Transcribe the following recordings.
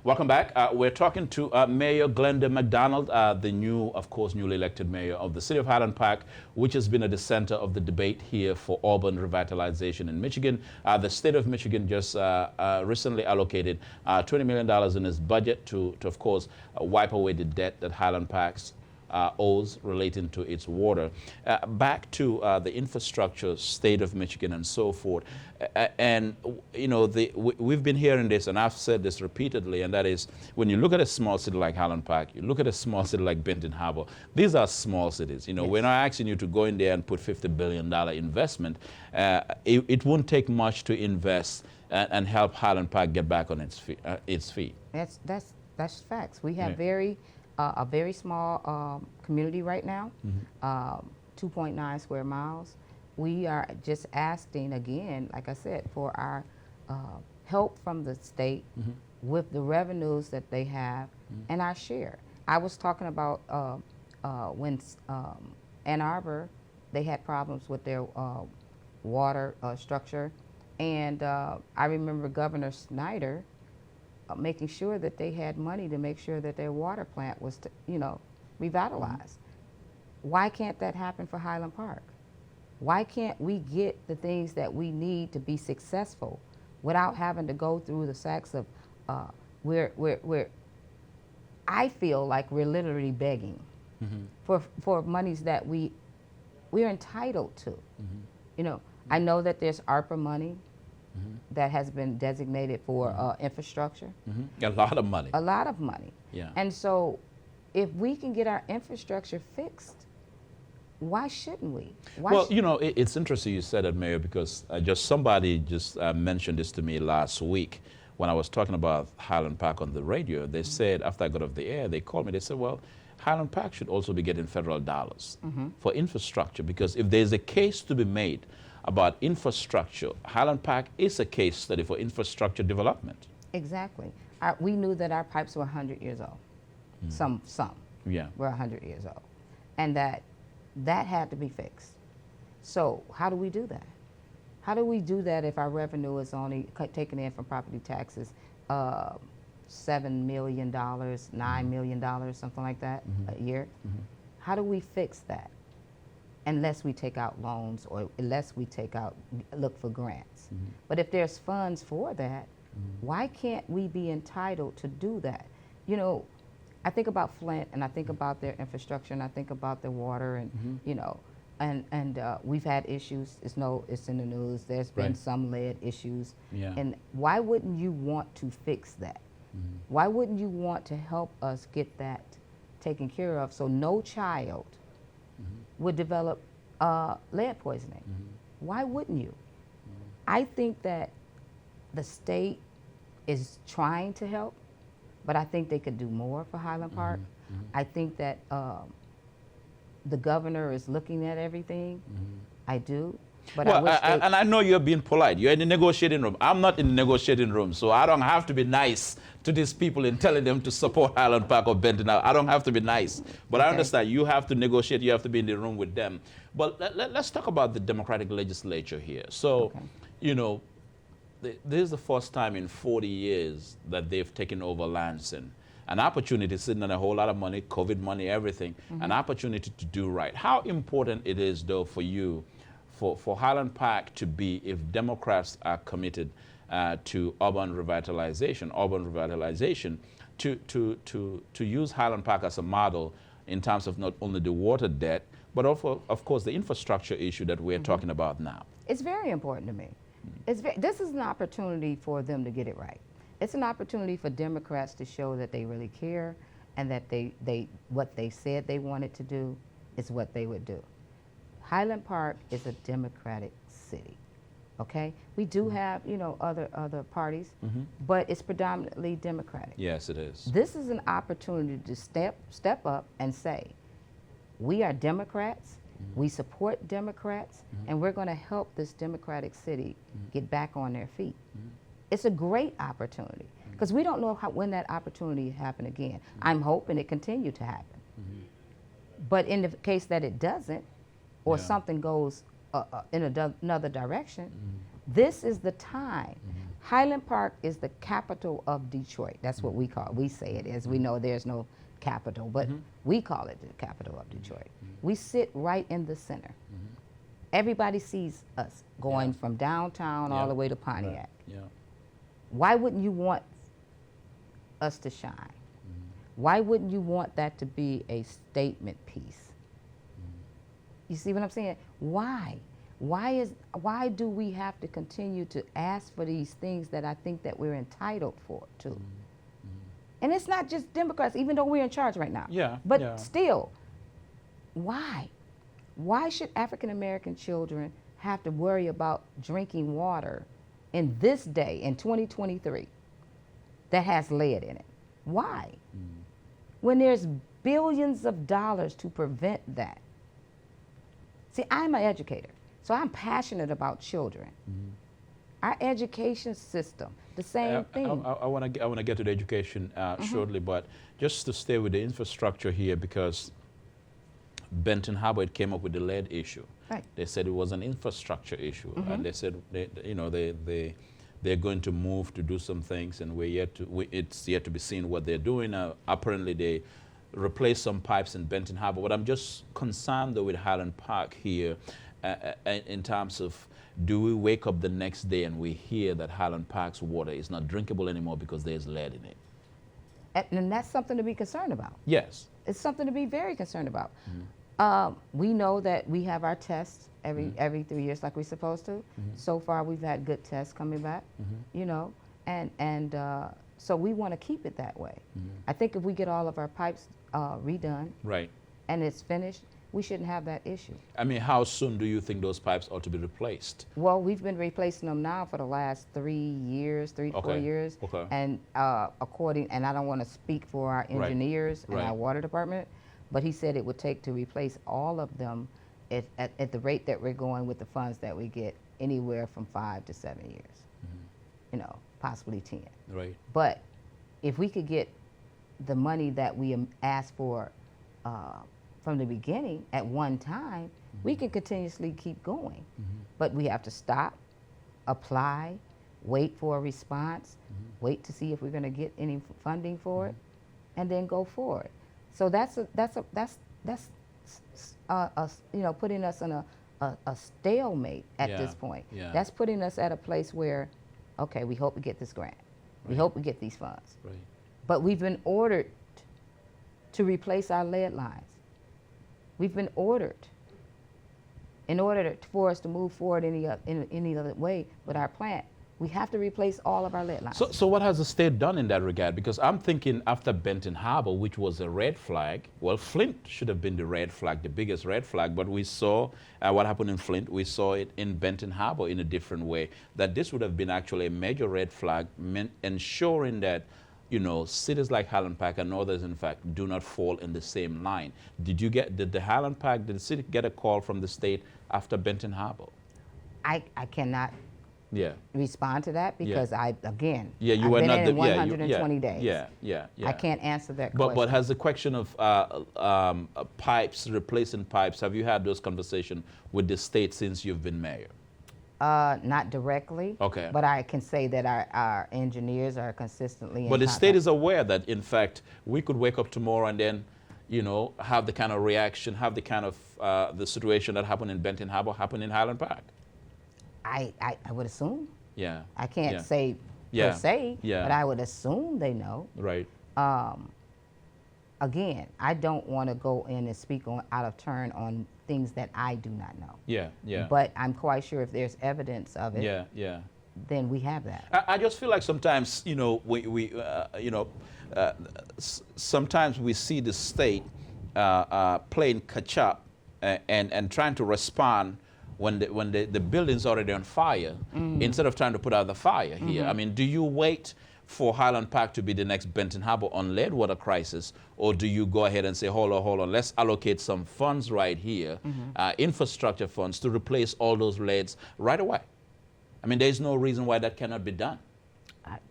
Welcome back. We're talking to Mayor Glenda McDonald, the newly elected mayor of the city of Highland Park, which has been at the center of the debate here for urban revitalization in Michigan. The state of Michigan just recently allocated $20 million in its budget to of course, wipe away the debt that Highland Park's owes relating to its water. Back to the infrastructure, state of Michigan and so forth. And, you know, we've been hearing this, and I've said this repeatedly, and that is, when you look at a small city like Highland Park, you look at a small city like Benton Harbor, these are small cities. You know, yes. We're not asking you to go in there and put $50 billion investment. It won't take much to invest and help Highland Park get back on its feet. That's facts. We have a very small community right now, 2.9 square miles. We are just asking again, like I said, for our help from the state with the revenues that they have and our share. I was talking about when Ann Arbor, they had problems with their water structure, and I remember Governor Snyder making sure that they had money to make sure that their water plant was, revitalized. Why can't that happen for Highland Park? Why can't we get the things that we need to be successful without having to go through the sacks of I feel like we're literally begging for monies that we're entitled to. You know, I know that there's ARPA money that has been designated for infrastructure. A lot of money. A lot of money. Yeah. And so if we can get our infrastructure fixed, why shouldn't we? Well, you know, it's interesting you said that, Mayor, because somebody just mentioned this to me last week when I was talking about Highland Park on the radio. They said, after I got off the air, they called me, they said, well, Highland Park should also be getting federal dollars for infrastructure, because if there's a case to be made about infrastructure, Highland Park is a case study for infrastructure development. Exactly. We knew that our pipes were 100 years old. Some were 100 years old. And that had to be fixed. So how do we do that? How do we do that if our revenue is only taken in from property taxes, $7 million, $9 million, something like that a year? How do we fix that? Unless we take out loans or unless we look for grants. But if there's funds for that, why can't we be entitled to do that? You know, I think about Flint, and I think about their infrastructure, and I think about their water, and you know, and we've had issues. It's in the news. There's been some lead issues, and why wouldn't you want to fix that? Why wouldn't you want to help us get that taken care of, so no child would develop lead poisoning? Why wouldn't you? I think that the state is trying to help, but I think they could do more for Highland Park. I think that the governor is looking at everything. I do. But well, and I know you're being polite. You're in the negotiating room. I'm not in the negotiating room, so I don't have to be nice to these people in telling them to support Highland Park or Benton. I don't have to be nice. But I understand you have to negotiate. You have to be in the room with them. But let's talk about the Democratic Legislature here. So, you know, this is the first time in 40 years that they've taken over Lansing. An opportunity, sitting on a whole lot of money, COVID money, everything, an opportunity to do right. How important it is, though, for you, for Highland Park to be, if Democrats are committed to urban revitalization, to use Highland Park as a model in terms of not only the water debt, but also, of course, the infrastructure issue that we're talking about now? It's very important to me. This is an opportunity for them to get it right. It's an opportunity for Democrats to show that they really care, and that what they said they wanted to do is what they would do. Highland Park is a Democratic city, okay? We do have, you know, other parties, but it's predominantly Democratic. Yes, it is. This is an opportunity to step up and say, we are Democrats, we support Democrats, and we're going to help this Democratic city get back on their feet. It's a great opportunity, because we don't know when that opportunity will happen again. I'm hoping it continue to happen. But in the case that it doesn't, or something goes in another direction, this is the time. Highland Park is the capital of Detroit. That's what we call it. We say it is. We know there's no capital, but we call it the capital of Detroit. We sit right in the center. Everybody sees us going from downtown all the way to Pontiac. Why wouldn't you want us to shine? Why wouldn't you want that to be a statement piece? You see what I'm saying? Why? Why do we have to continue to ask for these things that I think that we're entitled to? And it's not just Democrats, even though we're in charge right now. But still, why? Why should African American children have to worry about drinking water in this day, in 2023, that has lead in it? Why? When there's billions of dollars to prevent that. See, I'm an educator, so I'm passionate about children. Our education system, the same thing. I want to get to the education shortly, but just to stay with the infrastructure here, because Benton Harbor came up with the lead issue. They said it was an infrastructure issue, and they said they're going to move to do some things, and it's yet to be seen what they're doing. Apparently, they replaced some pipes in Benton Harbor. But I'm just concerned though with Highland Park here, in terms of, do we wake up the next day and we hear that Highland Park's water is not drinkable anymore because there's lead in it? And that's something to be concerned about. Yes. It's something to be very concerned about. We know that we have our tests every 3 years like we're supposed to. So far, we've had good tests coming back, you know, and so we want to keep it that way. I think if we get all of our pipes redone, and it's finished, we shouldn't have that issue. I mean, how soon do you think those pipes ought to be replaced? Well, we've been replacing them now for the last 3 years, 4 years. And and I don't want to speak for our engineers and our water department, but he said it would take to replace all of them at the rate that we're going with the funds that we get, anywhere from 5 to 7 years, you know, possibly 10. But if we could get the money that we asked for from the beginning at one time, we can continuously keep going. But we have to stop, apply, wait for a response, wait to see if we're going to get any funding for it, and then go forward. So that's you know, putting us in a stalemate at this point. That's putting us at a place where, okay, we hope we get this grant, we hope we get these funds, but we've been ordered to replace our lead lines. We've been ordered, in order for us to move forward in any other way with our plant, we have to replace all of our lead lines. So what has the state done in that regard? Because I'm thinking after Benton Harbor, which was a red flag, well, Flint should have been the red flag, the biggest red flag, but we saw what happened in Flint. We saw it in Benton Harbor in a different way, that this would have been actually a major red flag, ensuring that, you know, cities like Highland Park and others, in fact, do not fall in the same line. Did the Highland Park, did the city get a call from the state after Benton Harbor? I cannot respond to that because again, you I've were been not in 120 days. I can't answer that question. But has the question of pipes, replacing pipes, have you had those conversations with the state since you've been mayor? Not directly, but I can say that our engineers are consistently in But the contact. state is aware that, in fact, we could wake up tomorrow and then, you know, have the kind of reaction, have the kind of the situation that happened in Benton Harbor happen in Highland Park. I would assume. I can't Yeah. say per se, Yeah. but I would assume they know. Again, I don't want to go in and speak out of turn on things that I do not know. But I'm quite sure if there's evidence of it, then we have that. I just feel like sometimes, you know, sometimes we see the state playing catch up and trying to respond when the building's already on fire, instead of trying to put out the fire here. I mean, do you wait for Highland Park to be the next Benton Harbor on lead water crisis, or do you go ahead and say, hold on, let's allocate some funds right here, infrastructure funds, to replace all those leads right away? I mean, there's no reason why that cannot be done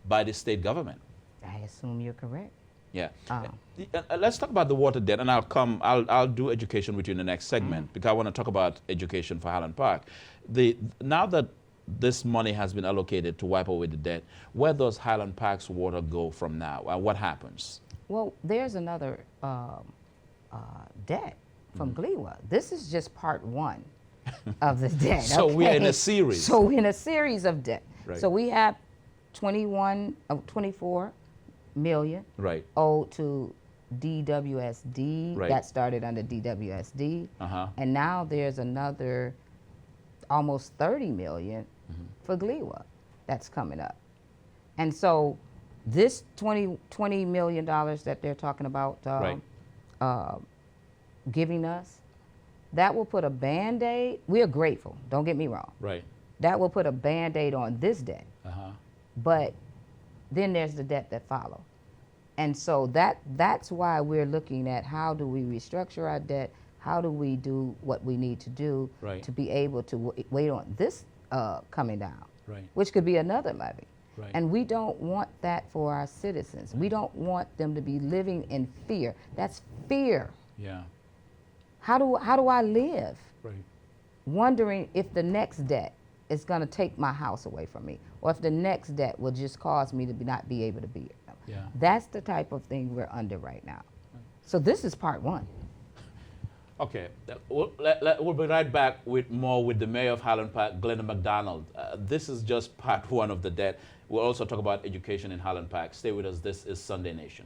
by the state government. I assume you're correct. Let's talk about the water debt, and I'll do education with you in the next segment, because I want to talk about education for Highland Park. Now that this money has been allocated to wipe away the debt. Where does Highland Park's water go from now? What happens? Well, there's another debt from GLEWA. This is just part one of the debt. So okay? we're in a series. So we're in a series of debt. Right. So we have 24 million right. owed to DWSD. Right. That started under DWSD. Uh-huh. And now there's another almost 30 million for GLEWA that's coming up. And so this $20 million that they're talking about giving us, that will put a Band-Aid. We're grateful, don't get me wrong. Right. That will put a Band-Aid on this debt. Uh-huh. But then there's the debt that follow. And so that's why we're looking at how do we restructure our debt, how do we do what we need to do to be able to wait on this coming down, which could be another levy. Right. And we don't want that for our citizens. We don't want them to be living in fear. That's fear. Yeah. How do I live? Right. Wondering if the next debt is going to take my house away from me, or if the next debt will just cause me to not be able to be here. Yeah. That's the type of thing we're under right now. So this is part one. Okay, we'll be right back with more with the Mayor of Highland Park, Glenda McDonald. This is just part one of the debt. We'll also talk about education in Highland Park. Stay with us. This is Sunday Nation.